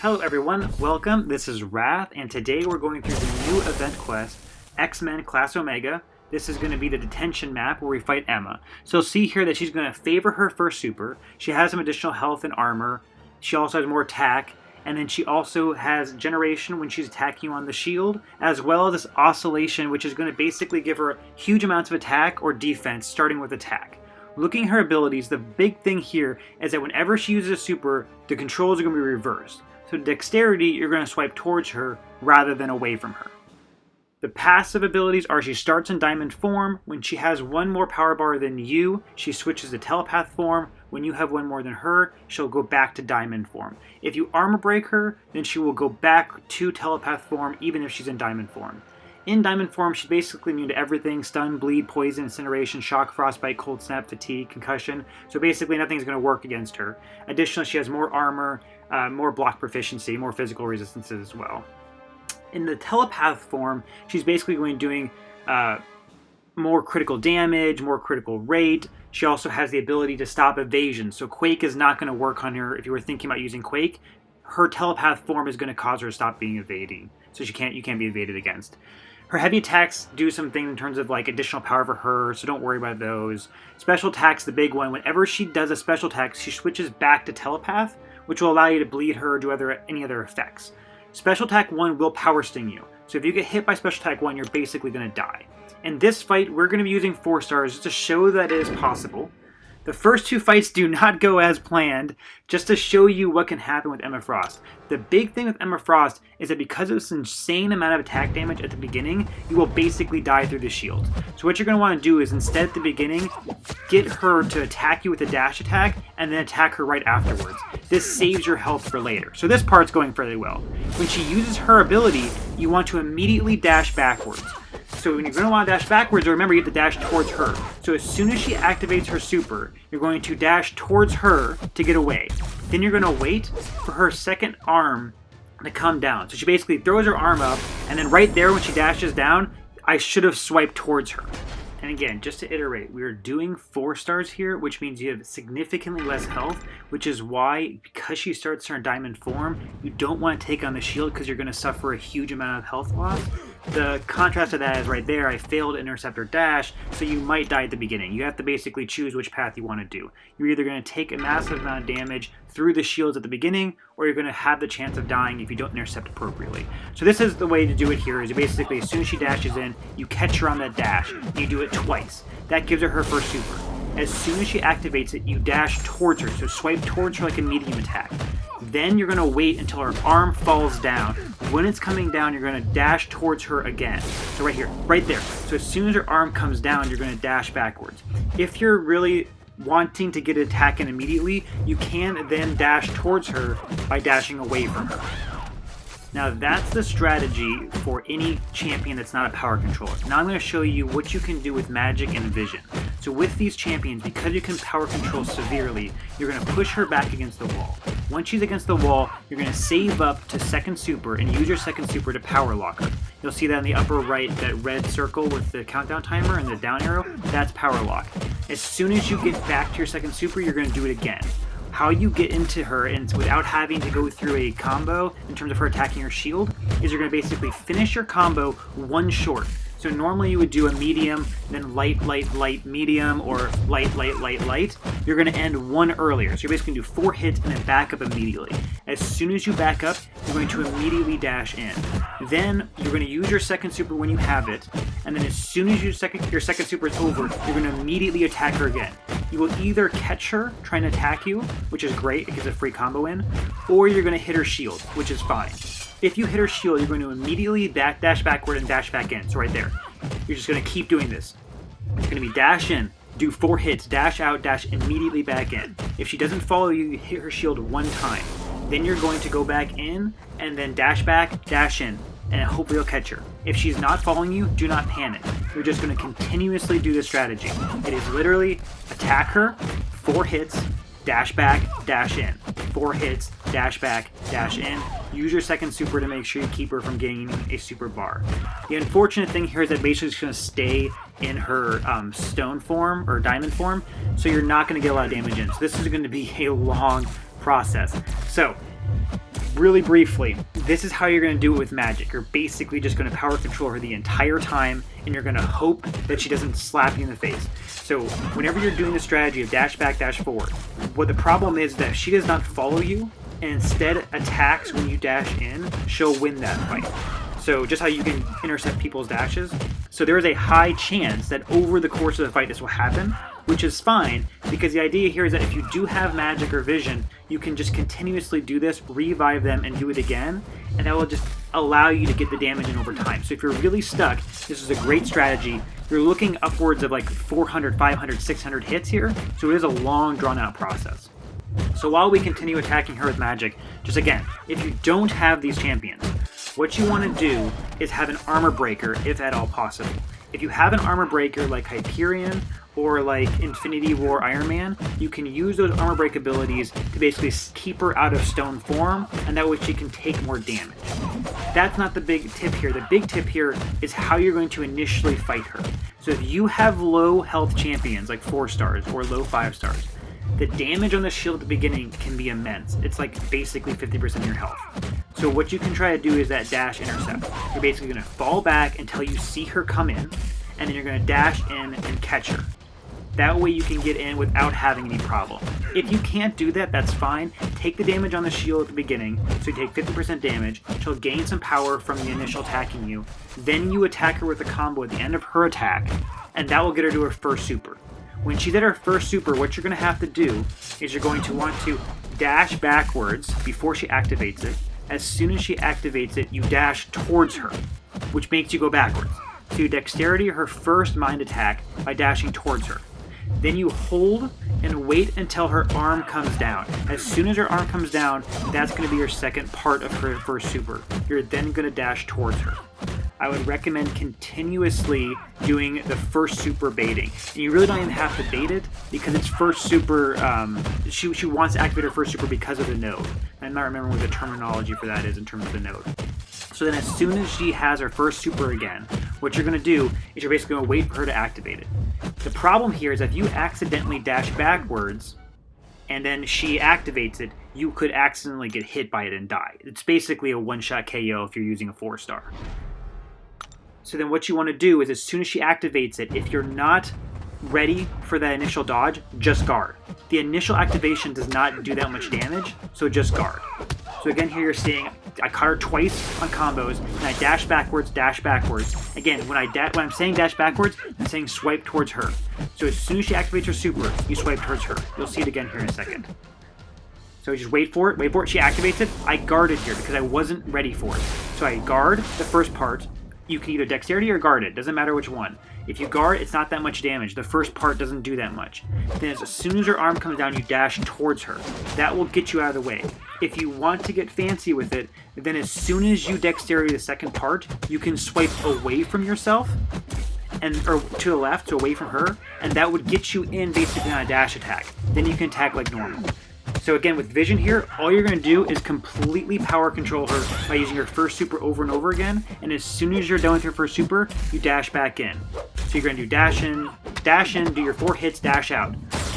Hello everyone, welcome. This is Wrath, and today we're going through the new event quest, X-Men Class Omega. This is going to be the detention map where we fight Emma. So see here that she's going to favor her first super. She has some additional health and armor. She also has more attack, and then she also has generation when she's attacking you on the shield, as well as this oscillation, which is going to basically give her huge amounts of attack or defense, starting with attack. Looking at her abilities, the big thing here is that whenever she uses a super, the controls are going to be reversed. So dexterity, you're going to swipe towards her rather than away from her. The passive abilities are she starts in diamond form. When she has one more power bar than you, she switches to telepath form. When you have one more than her, she'll go back to diamond form. If you armor break her, then she will go back to telepath form even if she's in diamond form. In diamond form, she's basically immune to everything: stun, bleed, poison, incineration, shock, frostbite, cold snap, fatigue, concussion. So basically nothing's going to work against her. Additionally, she has more armor, more block proficiency, more physical resistances as well. In the telepath form, she's basically going doing more critical damage, more critical rate. She also has the ability to stop evasion. So Quake is not going to work on her if you were thinking about using Quake. Her telepath form is going to cause her to stop being evading. So you can't be evaded against. Her heavy attacks do something in terms of like additional power for her, so don't worry about those. Special attacks, the big one. Whenever she does a special attack, she switches back to telepath, which will allow you to bleed her or do any other effects. Special attack 1 will power sting you. So if you get hit by special attack 1, you're basically going to die. In this fight, we're going to be using 4 stars to show that it is possible. The first 2 fights do not go as planned, just to show you what can happen with Emma Frost. The big thing with Emma Frost is that because of this insane amount of attack damage at the beginning, you will basically die through the shield. So what you're going to want to do is instead at the beginning, get her to attack you with a dash attack, and then attack her right afterwards. This saves your health for later. So this part's going fairly well. When she uses her ability, you want to immediately dash backwards. So when you're going to want to dash backwards, remember you have to dash towards her. So as soon as she activates her super, you're going to dash towards her to get away. Then you're going to wait for her second arm to come down. So she basically throws her arm up, and then right there when she dashes down, I should have swiped towards her. And again, just to iterate, we are doing 4 stars here, which means you have significantly less health, which is why, because she starts her in diamond form, you don't want to take on the shield because you're going to suffer a huge amount of health loss. The contrast to that is right there, I failed to intercept her dash, so you might die at the beginning. You have to basically choose which path you want to do. You're either going to take a massive amount of damage through the shields at the beginning, or you're going to have the chance of dying if you don't intercept appropriately. So this is the way to do it here, is you basically, as soon as she dashes in, you catch her on that dash, and you do it twice. That gives her first super. As soon as she activates it, you dash towards her, so swipe towards her like a medium attack. Then you're going to wait until her arm falls down. When it's coming down, you're going to dash towards her again. So right here, right there. So as soon as her arm comes down, you're going to dash backwards. If you're really wanting to get an attack in immediately, you can then dash towards her by dashing away from her. Now that's the strategy for any champion that's not a power controller. Now I'm going to show you what you can do with magic and vision. So with these champions, because you can power control severely, you're going to push her back against the wall. Once she's against the wall, you're going to save up to second super and use your second super to power lock her. You'll see that in the upper right, that red circle with the countdown timer and the down arrow, that's power lock. As soon as you get back to your second super, you're going to do it again. How you get into her and without having to go through a combo in terms of her attacking her shield is you're going to basically finish your combo one short. So normally you would do a medium, then light, light, light, medium, or light, light, light, light. You're going to end one earlier. So you're basically going to do 4 hits and then back up immediately. As soon as you back up, you're going to immediately dash in. Then you're going to use your second super when you have it, and then as soon as your second super is over, you're going to immediately attack her again. You will either catch her trying to attack you, which is great, it gives a free combo in, or you're going to hit her shield, which is fine. If you hit her shield, you're going to immediately dash backward and dash back in. So right there. You're just going to keep doing this. It's going to be dash in, do 4 hits, dash out, dash immediately back in. If she doesn't follow you, you hit her shield 1 time. Then you're going to go back in, and then dash back, dash in, and hopefully you'll catch her. If she's not following you, do not panic. You're just going to continuously do this strategy. It is literally attack her, 4 hits, dash back, dash in. 4 hits, dash back, dash in. Use your second super to make sure you keep her from getting a super bar. The unfortunate thing here is that basically she's going to stay in her stone form or diamond form, so you're not going to get a lot of damage in. So this is going to be a long process. So really briefly, this is how you're going to do it with magic. You're basically just going to power control her the entire time, and you're going to hope that she doesn't slap you in the face. So whenever you're doing the strategy of dash back, dash forward, what the problem is that if she does not follow you and instead attacks when you dash in, she'll win that fight. So just how you can intercept people's dashes. So there is a high chance that over the course of the fight this will happen, which is fine, because the idea here is that if you do have magic or vision, you can just continuously do this, revive them, and do it again, and that will just allow you to get the damage in over time. So if you're really stuck, this is a great strategy. You're looking upwards of like 400, 500, 600 hits here, so it is a long, drawn-out process. So while we continue attacking her with magic, just again, if you don't have these champions, what you want to do is have an armor breaker, if at all possible. If you have an armor breaker like Hyperion or like Infinity War Iron Man, you can use those armor break abilities to basically keep her out of stone form, and that way she can take more damage. That's not the big tip here. The big tip here is how you're going to initially fight her. So if you have low health champions like 4 stars or low 5 stars, the damage on the shield at the beginning can be immense. It's like basically 50% of your health. So what you can try to do is that dash intercept. You're basically going to fall back until you see her come in, and then you're going to dash in and catch her. That way you can get in without having any problem. If you can't do that, that's fine. Take the damage on the shield at the beginning, so you take 50% damage. She'll gain some power from the initial attacking you. Then you attack her with a combo at the end of her attack, and that will get her to her first super. When she's at her first super, what you're going to have to do is you're going to want to dash backwards before she activates it. As soon as she activates it, you dash towards her, which makes you go backwards. So you dexterity her first mind attack by dashing towards her. Then you hold and wait until her arm comes down. As soon as her arm comes down, that's going to be your second part of her first super. You're then going to dash towards her. I would recommend continuously doing the first super baiting. And you really don't even have to bait it because it's first super, she wants to activate her first super because of the node. I'm not remembering what the terminology for that is in terms of the node. So then as soon as she has her first super again, what you're going to do is you're basically going to wait for her to activate it. The problem here is if you accidentally dash backwards and then she activates it, you could accidentally get hit by it and die. It's basically a one-shot KO if you're using a 4-star. So then what you want to do is as soon as she activates it, if you're not ready for that initial dodge, just guard. The initial activation does not do that much damage, so just guard. So again, here you're seeing I caught her twice on combos, and I dash backwards, dash backwards. Again, when I'm saying dash backwards, I'm saying swipe towards her. So as soon as she activates her super, you swipe towards her. You'll see it again here in a second. So just wait for it, she activates it. I guarded here because I wasn't ready for it. So I guard the first part. You can either dexterity or guard it, doesn't matter which one. If you guard, it's not that much damage. The first part doesn't do that much. Then as soon as her arm comes down, you dash towards her. That will get you out of the way. If you want to get fancy with it, then as soon as you dexterity the second part, you can swipe away from yourself, or to the left, so away from her, and that would get you in basically on a dash attack. Then you can attack like normal. So again, with vision here, all you're going to do is completely power control her by using your first super over and over again, and as soon as you're done with your first super, you dash back in. So you're going to do dash in, do your 4 hits, dash out.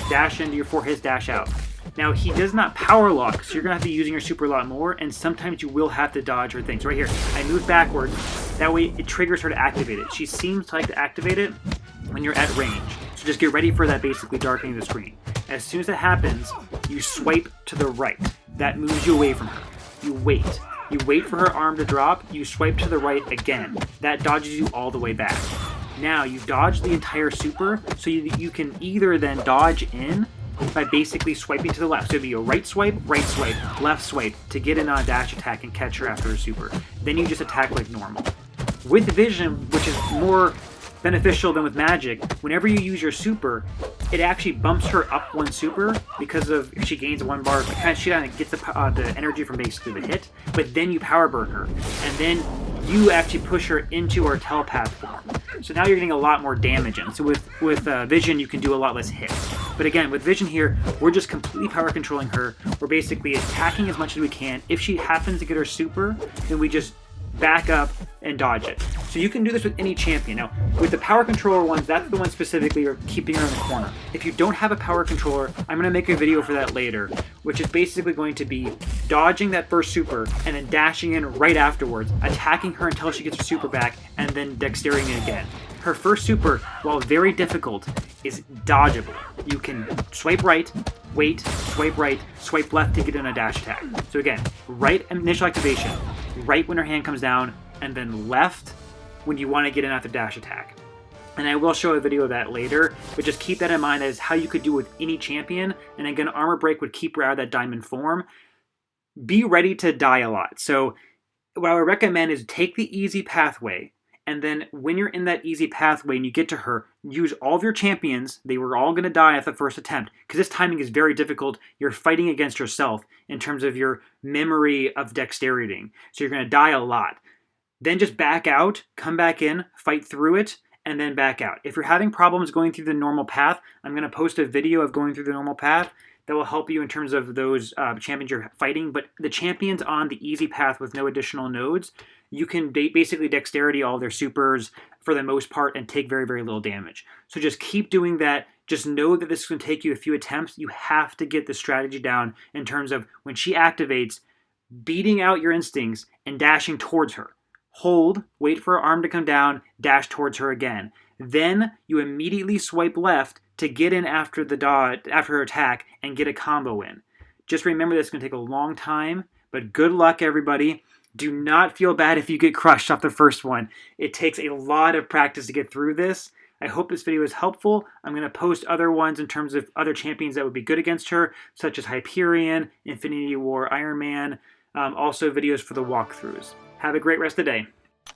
Dash in, do your 4 hits, dash out. Now, he does not power lock, so you're going to have to be using your super a lot more, and sometimes you will have to dodge her things. Right here, I move backwards, that way it triggers her to activate it. She seems to like to activate it when you're at range. So just get ready for that basically darkening the screen. As soon as that happens, you swipe to the right. That moves you away from her. You wait. You wait for her arm to drop, you swipe to the right again. That dodges you all the way back. Now, you dodge the entire super, so you can either then dodge in by basically swiping to the left. So it'd be a right swipe, left swipe to get in on a dash attack and catch her after her super. Then you just attack like normal. With vision, which is more beneficial than with magic, whenever you use your super, it actually bumps her up 1 super because of she gains 1 bar. She kind of gets the energy from basically the hit, but then you power burn her, and then you actually push her into her telepath form. So now you're getting a lot more damage in. So with vision, you can do a lot less hits. But again, with vision here, we're just completely power controlling her. We're basically attacking as much as we can. If she happens to get her super, then we just back up, and dodge it. So you can do this with any champion. Now, with the power controller ones, that's the one specifically you're keeping her in the corner. If you don't have a power controller, I'm going to make a video for that later, which is basically going to be dodging that first super and then dashing in right afterwards, attacking her until she gets her super back, and then dexterity again. Her first super, while very difficult, is dodgeable. You can swipe right, wait, swipe left to get in a dash attack. So again, right initial activation, right when her hand comes down, and then left when you want to get in after dash attack. And I will show a video of that later, but just keep that in mind as how you could do with any champion. And again, armor break would keep her out of that diamond form. Be ready to die a lot. So what I would recommend is take the easy pathway, and then when you're in that easy pathway and you get to her, use all of your champions. They were all going to die at the first attempt because this timing is very difficult. You're fighting against yourself in terms of your memory of dexterity. So you're going to die a lot. Then just back out, come back in, fight through it, and then back out. If you're having problems going through the normal path, I'm going to post a video of going through the normal path that will help you in terms of those champions you're fighting. But the champions on the easy path with no additional nodes, you can basically dexterity all their supers for the most part and take very, very little damage. So just keep doing that. Just know that this is going to take you a few attempts. You have to get the strategy down in terms of when she activates, beating out your instincts and dashing towards her. Hold, wait for her arm to come down, dash towards her again. Then you immediately swipe left to get in after after her attack and get a combo in. Just remember this is going to take a long time, but good luck, everybody. Do not feel bad if you get crushed off the first one. It takes a lot of practice to get through this. I hope this video is helpful. I'm going to post other ones in terms of other champions that would be good against her, such as Hyperion, Infinity War, Iron Man, also videos for the walkthroughs. Have a great rest of the day.